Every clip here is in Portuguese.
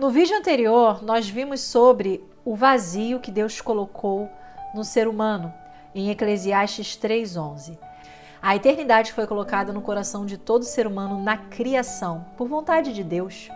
No vídeo anterior, nós vimos sobre o vazio que Deus colocou no ser humano, em Eclesiastes 3:11. A eternidade foi colocada no coração de todo ser humano na criação, por vontade de Deus.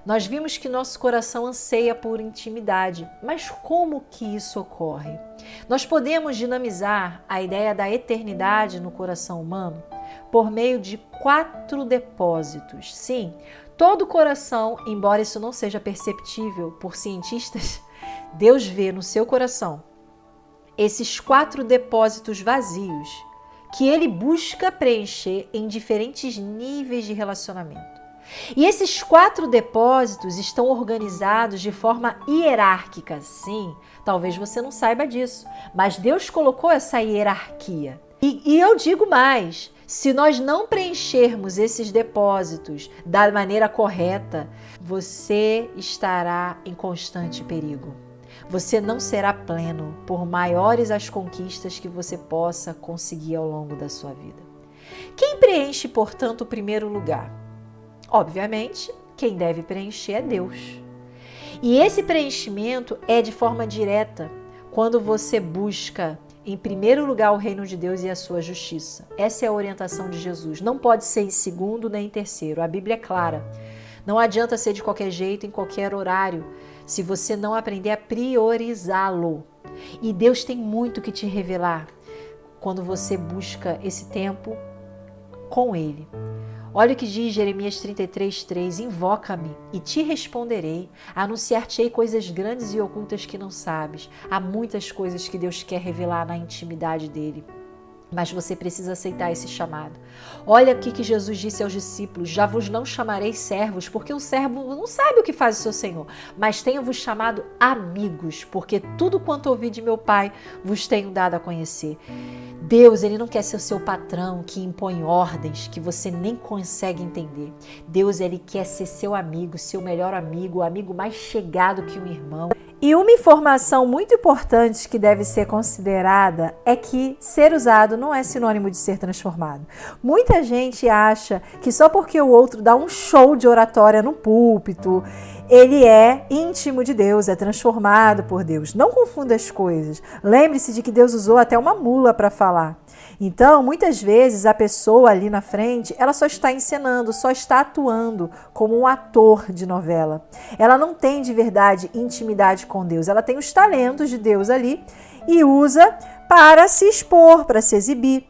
Nós vimos que nosso coração anseia por intimidade, mas como que isso ocorre? Nós podemos dinamizar a ideia da eternidade no coração humano por meio de 4 depósitos. Sim, todo coração, embora isso não seja perceptível por cientistas, Deus vê no seu coração esses 4 depósitos vazios que Ele busca preencher em diferentes níveis de relacionamento. E esses 4 depósitos estão organizados de forma hierárquica. Sim, talvez você não saiba disso, mas Deus colocou essa hierarquia. E eu digo mais, se nós não preenchermos esses depósitos da maneira correta, você estará em constante perigo. Você não será pleno, por maiores as conquistas que você possa conseguir ao longo da sua vida. Quem preenche, portanto, o primeiro lugar? Obviamente, quem deve preencher é Deus. E esse preenchimento é de forma direta, quando você busca, em primeiro lugar, o reino de Deus e a sua justiça. Essa é a orientação de Jesus. Não pode ser em segundo nem em terceiro. A Bíblia é clara. Não adianta ser de qualquer jeito, em qualquer horário, se você não aprender a priorizá-lo. E Deus tem muito que te revelar quando você busca esse tempo com Ele. Olha o que diz Jeremias 33:3, invoca-me e te responderei, anunciar-te-ei coisas grandes e ocultas que não sabes. Há muitas coisas que Deus quer revelar na intimidade dele. Mas você precisa aceitar esse chamado. Olha o que Jesus disse aos discípulos, já vos não chamarei servos, porque o servo não sabe o que faz o seu Senhor, mas tenho-vos chamado amigos, porque tudo quanto ouvi de meu Pai vos tenho dado a conhecer. Deus, Ele não quer ser o seu patrão que impõe ordens que você nem consegue entender. Deus, Ele quer ser seu amigo, seu melhor amigo, o amigo mais chegado que um irmão. E uma informação muito importante que deve ser considerada é que ser usado não é sinônimo de ser transformado. Muita gente acha que só porque o outro dá um show de oratória no púlpito, ele é íntimo de Deus, é transformado por Deus. Não confunda as coisas. Lembre-se de que Deus usou até uma mula para falar. Então, muitas vezes, a pessoa ali na frente, ela só está encenando, só está atuando como um ator de novela. Ela não tem de verdade intimidade com Deus. Ela tem os talentos de Deus ali e usa para se expor, para se exibir.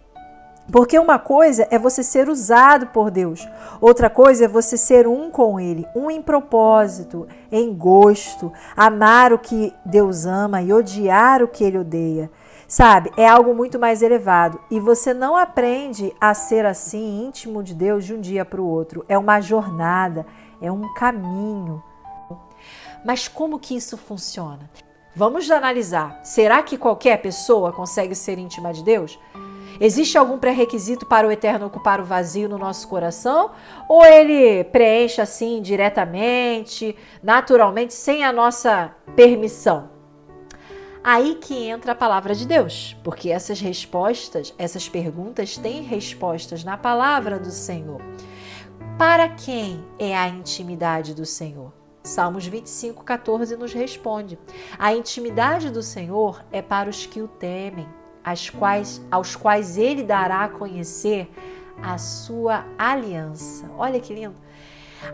Porque uma coisa é você ser usado por Deus, outra coisa é você ser um com Ele, um em propósito, em gosto, amar o que Deus ama e odiar o que Ele odeia. Sabe, é algo muito mais elevado e você não aprende a ser assim íntimo de Deus de um dia para o outro. É uma jornada, é um caminho. Mas como que isso funciona? Vamos analisar. Será que qualquer pessoa consegue ser íntima de Deus? Existe algum pré-requisito para o Eterno ocupar o vazio no nosso coração? Ou ele preenche assim diretamente, naturalmente, sem a nossa permissão? Aí que entra a palavra de Deus, porque essas respostas, essas perguntas têm respostas na palavra do Senhor. Para quem é a intimidade do Senhor? Salmos 25:14 nos responde. A intimidade do Senhor é para os que o temem, aos quais Ele dará a conhecer a sua aliança. Olha que lindo!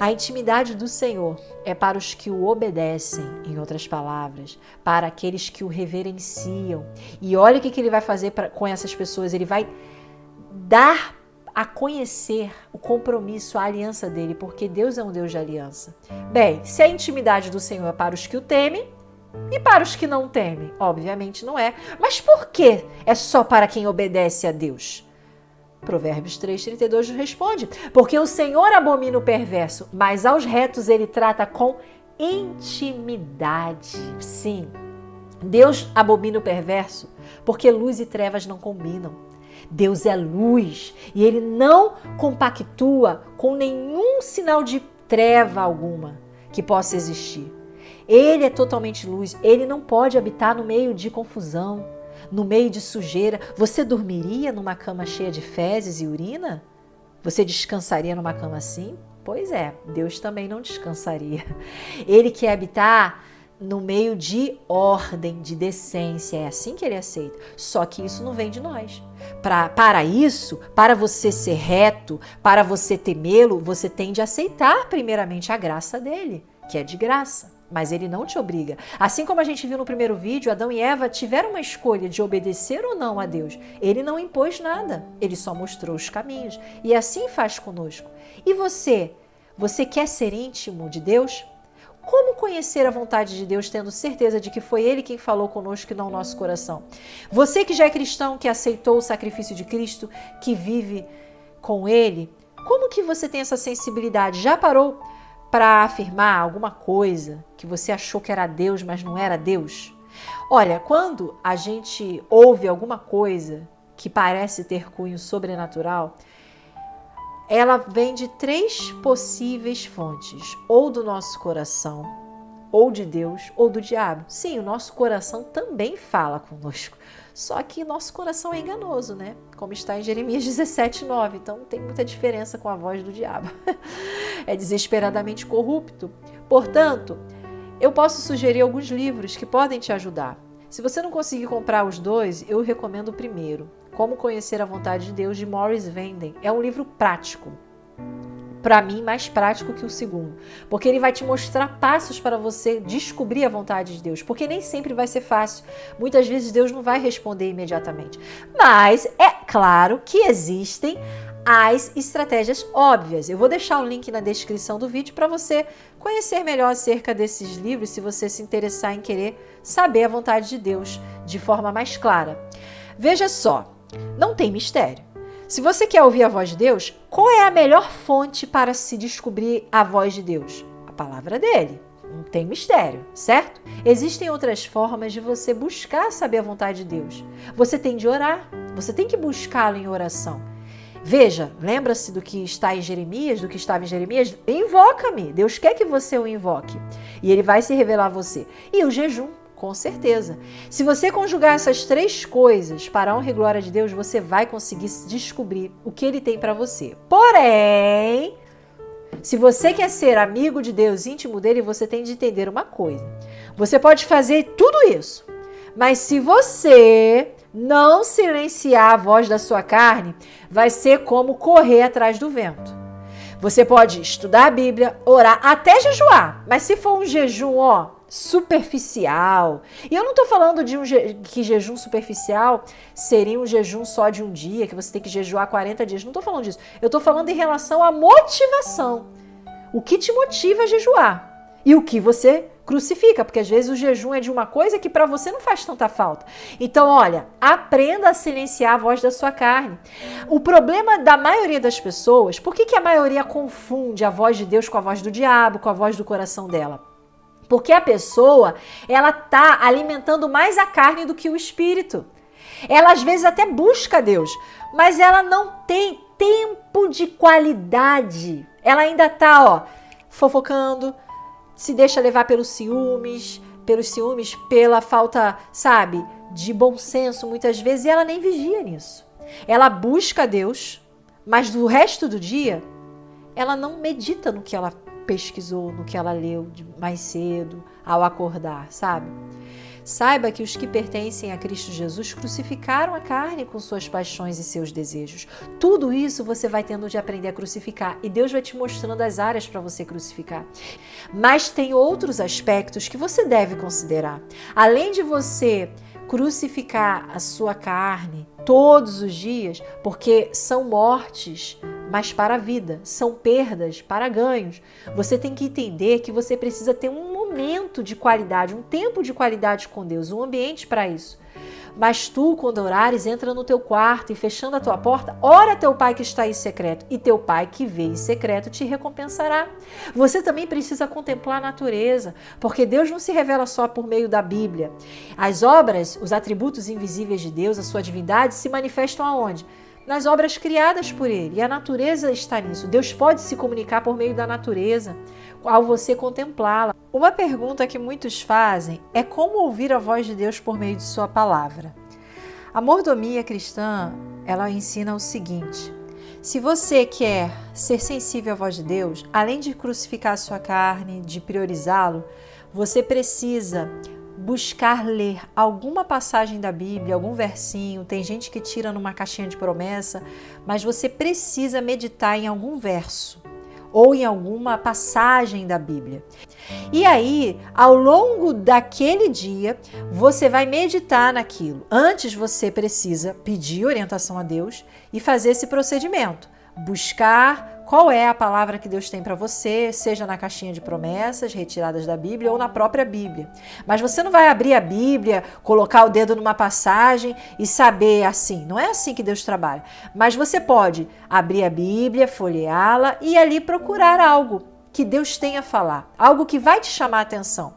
A intimidade do Senhor é para os que o obedecem, em outras palavras, para aqueles que o reverenciam. E olha o que Ele vai fazer com essas pessoas. Ele vai dar a conhecer o compromisso, a aliança dele, porque Deus é um Deus de aliança. Bem, se a intimidade do Senhor é para os que o temem, e para os que não temem? Obviamente não é. Mas por que é só para quem obedece a Deus? Provérbios 3:32 responde, porque o Senhor abomina o perverso, mas aos retos Ele trata com intimidade. Sim, Deus abomina o perverso, porque luz e trevas não combinam. Deus é luz e Ele não compactua com nenhum sinal de treva alguma que possa existir. Ele é totalmente luz, Ele não pode habitar no meio de confusão, no meio de sujeira. Você dormiria numa cama cheia de fezes e urina? Você descansaria numa cama assim? Pois é, Deus também não descansaria. Ele quer habitar no meio de ordem, de decência, é assim que ele aceita. Só que isso não vem de nós. Para isso, para você ser reto, para você temê-lo, você tem de aceitar primeiramente a graça dele, que é de graça. Mas ele não te obriga. Assim como a gente viu no primeiro vídeo, Adão e Eva tiveram uma escolha de obedecer ou não a Deus. Ele não impôs nada, ele só mostrou os caminhos. E assim faz conosco. E você? Você quer ser íntimo de Deus? Como conhecer a vontade de Deus tendo certeza de que foi Ele quem falou conosco e não o nosso coração? Você que já é cristão, que aceitou o sacrifício de Cristo, que vive com Ele, como que você tem essa sensibilidade? Já parou para afirmar alguma coisa que você achou que era Deus, mas não era Deus? Olha, quando a gente ouve alguma coisa que parece ter cunho sobrenatural, ela vem de 3 possíveis fontes, ou do nosso coração, ou de Deus, ou do diabo. Sim, o nosso coração também fala conosco, só que nosso coração é enganoso, né? Como está em Jeremias 17:9, então não tem muita diferença com a voz do diabo. É desesperadamente corrupto. Portanto, eu posso sugerir alguns livros que podem te ajudar. Se você não conseguir comprar os 2, eu recomendo o primeiro, Como Conhecer a Vontade de Deus, de Maurice Vanden. É um livro prático. Para mim, mais prático que o segundo. Porque ele vai te mostrar passos para você descobrir a vontade de Deus. Porque nem sempre vai ser fácil. Muitas vezes Deus não vai responder imediatamente. Mas é claro que existem as estratégias óbvias. Eu vou deixar o link na descrição do vídeo para você conhecer melhor acerca desses livros, se você se interessar em querer saber a vontade de Deus de forma mais clara. Veja só, não tem mistério. Se você quer ouvir a voz de Deus, qual é a melhor fonte para se descobrir a voz de Deus? A palavra dele. Não tem mistério, certo? Existem outras formas de você buscar saber a vontade de Deus. Você tem de orar, você tem que buscá-lo em oração. Veja, lembra-se do que está em Jeremias, do que estava em Jeremias? Invoca-me. Deus quer que você o invoque. E ele vai se revelar a você. E o jejum, com certeza. Se você conjugar essas 3 coisas para a honra e glória de Deus, você vai conseguir descobrir o que ele tem para você. Porém, se você quer ser amigo de Deus, íntimo dele, você tem de entender uma coisa. Você pode fazer tudo isso, mas se você não silenciar a voz da sua carne, vai ser como correr atrás do vento. Você pode estudar a Bíblia, orar, até jejuar, mas se for um jejum, superficial, e eu não estou falando de que jejum superficial seria um jejum só de um dia, que você tem que jejuar 40 dias, não estou falando disso. Eu estou falando em relação à motivação. O que te motiva a jejuar e o que você crucifica, porque às vezes o jejum é de uma coisa que para você não faz tanta falta. Então, olha, aprenda a silenciar a voz da sua carne. O problema da maioria das pessoas, por que a maioria confunde a voz de Deus com a voz do diabo, com a voz do coração dela? Porque a pessoa, ela tá alimentando mais a carne do que o espírito. Ela às vezes até busca Deus, mas ela não tem tempo de qualidade. Ela ainda tá, fofocando, se deixa levar pelos ciúmes, pela falta, de bom senso muitas vezes, e ela nem vigia nisso. Ela busca Deus, mas do resto do dia, ela não medita no que ela pesquisou, no que ela leu mais cedo, ao acordar, Saiba que os que pertencem a Cristo Jesus crucificaram a carne com suas paixões e seus desejos. Tudo isso você vai tendo de aprender a crucificar e Deus vai te mostrando as áreas para você crucificar. Mas tem outros aspectos que você deve considerar. Além de você crucificar a sua carne todos os dias, porque são mortes, mas para a vida, são perdas para ganhos. Você tem que entender que você precisa ter um momento de qualidade, um tempo de qualidade com Deus, um ambiente para isso. Mas tu, quando orares, entra no teu quarto e fechando a tua porta, ora a teu pai que está em secreto, e teu pai que vê em secreto te recompensará. Você também precisa contemplar a natureza, porque Deus não se revela só por meio da Bíblia. As obras, os atributos invisíveis de Deus, a sua divindade, se manifestam aonde? Nas obras criadas por Ele, e a natureza está nisso. Deus pode se comunicar por meio da natureza, ao você contemplá-la. Uma pergunta que muitos fazem é como ouvir a voz de Deus por meio de sua palavra. A mordomia cristã, ela ensina o seguinte: Se você quer ser sensível à voz de Deus, além de crucificar a sua carne, de priorizá-lo, você precisa buscar ler alguma passagem da Bíblia, algum versinho. Tem gente que tira numa caixinha de promessa, mas você precisa meditar em algum verso ou em alguma passagem da Bíblia. E aí, ao longo daquele dia, você vai meditar naquilo. Antes, você precisa pedir orientação a Deus e fazer esse procedimento. Buscar qual é a palavra que Deus tem para você, seja na caixinha de promessas retiradas da Bíblia ou na própria Bíblia. Mas você não vai abrir a Bíblia, colocar o dedo numa passagem e saber assim. Não é assim que Deus trabalha. Mas você pode abrir a Bíblia, folheá-la e ali procurar algo que Deus tem a falar, algo que vai te chamar a atenção.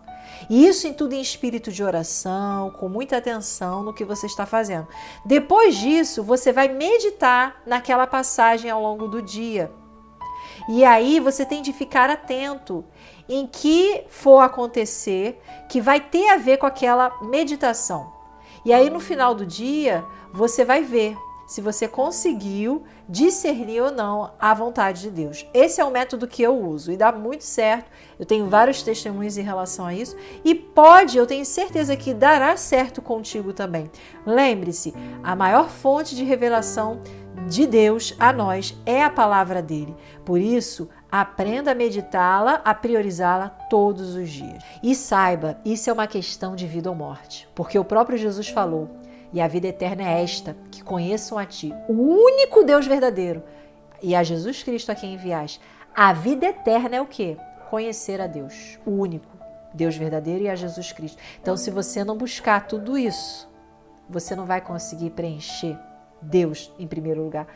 E isso em tudo em espírito de oração, com muita atenção no que você está fazendo. Depois disso, você vai meditar naquela passagem ao longo do dia. E aí você tem de ficar atento em que for acontecer, que vai ter a ver com aquela meditação. E aí no final do dia, você vai ver se você conseguiu discernir ou não a vontade de Deus. Esse é o método que eu uso e dá muito certo. Eu tenho vários testemunhos em relação a isso e eu tenho certeza que dará certo contigo também. Lembre-se, a maior fonte de revelação de Deus a nós é a palavra dele. Por isso, aprenda a meditá-la, a priorizá-la todos os dias. E saiba, isso é uma questão de vida ou morte, porque o próprio Jesus falou: e a vida eterna é esta, que conheçam a ti, o único Deus verdadeiro, e a Jesus Cristo a quem enviaste. A vida eterna é o quê? Conhecer a Deus, o único Deus verdadeiro, e a Jesus Cristo. Então, se você não buscar tudo isso, você não vai conseguir preencher Deus em primeiro lugar.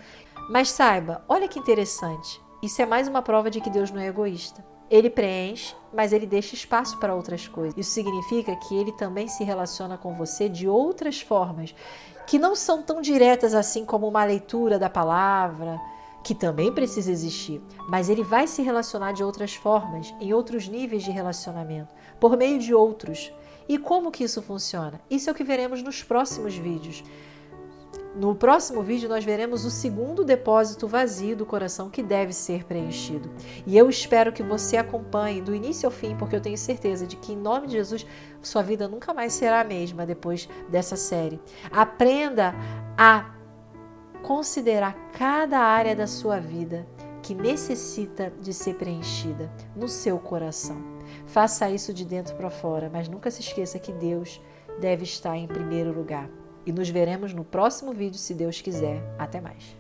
Mas saiba, olha que interessante, isso é mais uma prova de que Deus não é egoísta. Ele preenche, mas ele deixa espaço para outras coisas. Isso significa que ele também se relaciona com você de outras formas, que não são tão diretas assim como uma leitura da palavra, que também precisa existir, mas ele vai se relacionar de outras formas, em outros níveis de relacionamento, por meio de outros. E como que isso funciona? Isso é o que veremos nos próximos vídeos. No próximo vídeo nós veremos o segundo depósito vazio do coração que deve ser preenchido. E eu espero que você acompanhe do início ao fim, porque eu tenho certeza de que em nome de Jesus sua vida nunca mais será a mesma depois dessa série. Aprenda a considerar cada área da sua vida que necessita de ser preenchida no seu coração. Faça isso de dentro para fora, mas nunca se esqueça que Deus deve estar em primeiro lugar. E nos veremos no próximo vídeo, se Deus quiser. Até mais.